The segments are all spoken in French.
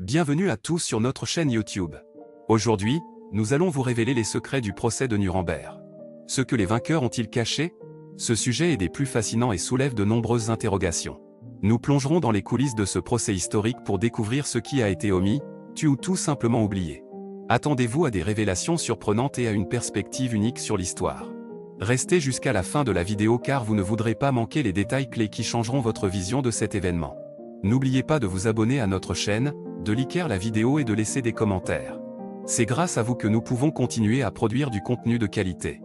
Bienvenue à tous sur notre chaîne YouTube. Aujourd'hui, nous allons vous révéler les secrets du procès de Nuremberg. Ce que les vainqueurs ont-ils caché? Ce sujet est des plus fascinants et soulève de nombreuses interrogations. Nous plongerons dans les coulisses de ce procès historique pour découvrir ce qui a été omis, tué ou tout simplement oublié. Attendez-vous à des révélations surprenantes et à une perspective unique sur l'histoire. Restez jusqu'à la fin de la vidéo car vous ne voudrez pas manquer les détails clés qui changeront votre vision de cet événement. N'oubliez pas de vous abonner à notre chaîne, de liker la vidéo et de laisser des commentaires. C'est grâce à vous que nous pouvons continuer à produire du contenu de qualité.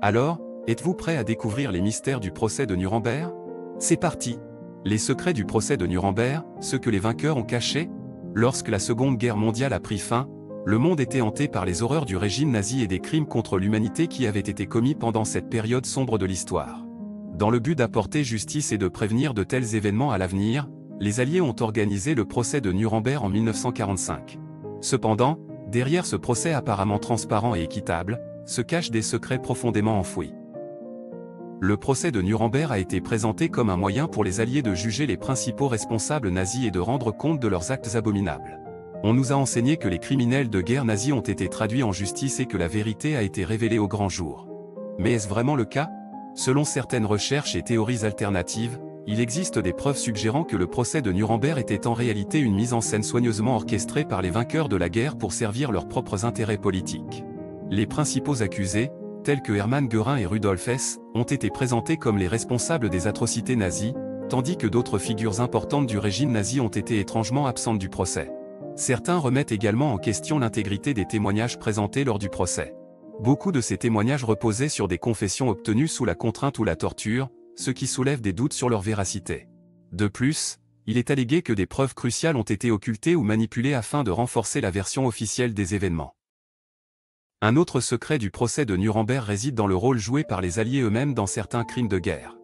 Alors, êtes-vous prêts à découvrir les mystères du procès de Nuremberg? C'est parti! Les secrets du procès de Nuremberg, ce que les vainqueurs ont caché? Lorsque la Seconde Guerre mondiale a pris fin, le monde était hanté par les horreurs du régime nazi et des crimes contre l'humanité qui avaient été commis pendant cette période sombre de l'histoire. Dans le but d'apporter justice et de prévenir de tels événements à l'avenir, les Alliés ont organisé le procès de Nuremberg en 1945. Cependant, derrière ce procès apparemment transparent et équitable, se cachent des secrets profondément enfouis. Le procès de Nuremberg a été présenté comme un moyen pour les Alliés de juger les principaux responsables nazis et de rendre compte de leurs actes abominables. On nous a enseigné que les criminels de guerre nazis ont été traduits en justice et que la vérité a été révélée au grand jour. Mais est-ce vraiment le cas? Selon certaines recherches et théories alternatives, il existe des preuves suggérant que le procès de Nuremberg était en réalité une mise en scène soigneusement orchestrée par les vainqueurs de la guerre pour servir leurs propres intérêts politiques. Les principaux accusés, tels que Hermann Göring et Rudolf Hess, ont été présentés comme les responsables des atrocités nazies, tandis que d'autres figures importantes du régime nazi ont été étrangement absentes du procès. Certains remettent également en question l'intégrité des témoignages présentés lors du procès. Beaucoup de ces témoignages reposaient sur des confessions obtenues sous la contrainte ou la torture, ce qui soulève des doutes sur leur véracité. De plus, il est allégué que des preuves cruciales ont été occultées ou manipulées afin de renforcer la version officielle des événements. Un autre secret du procès de Nuremberg réside dans le rôle joué par les Alliés eux-mêmes dans certains crimes de guerre.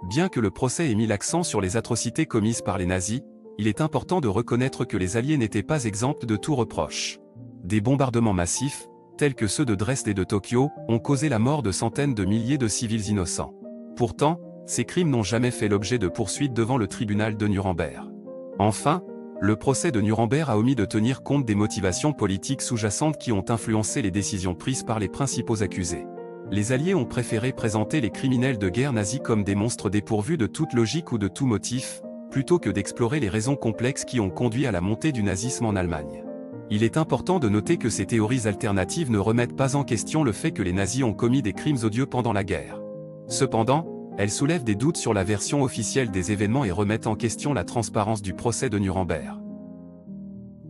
Bien que le procès ait mis l'accent sur les atrocités commises par les nazis, il est important de reconnaître que les Alliés n'étaient pas exempts de tout reproche. Des bombardements massifs, tels que ceux de Dresde et de Tokyo, ont causé la mort de centaines de milliers de civils innocents. Pourtant, ces crimes n'ont jamais fait l'objet de poursuites devant le tribunal de Nuremberg. Enfin, le procès de Nuremberg a omis de tenir compte des motivations politiques sous-jacentes qui ont influencé les décisions prises par les principaux accusés. Les Alliés ont préféré présenter les criminels de guerre nazis comme des monstres dépourvus de toute logique ou de tout motif, plutôt que d'explorer les raisons complexes qui ont conduit à la montée du nazisme en Allemagne. Il est important de noter que ces théories alternatives ne remettent pas en question le fait que les nazis ont commis des crimes odieux pendant la guerre. Cependant, elles soulèvent des doutes sur la version officielle des événements et remettent en question la transparence du procès de Nuremberg.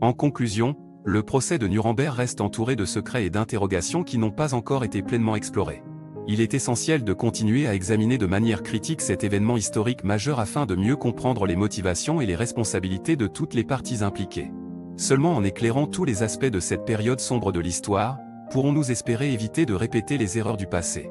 En conclusion, le procès de Nuremberg reste entouré de secrets et d'interrogations qui n'ont pas encore été pleinement explorés. Il est essentiel de continuer à examiner de manière critique cet événement historique majeur afin de mieux comprendre les motivations et les responsabilités de toutes les parties impliquées. Seulement en éclairant tous les aspects de cette période sombre de l'histoire, pourrons-nous espérer éviter de répéter les erreurs du passé.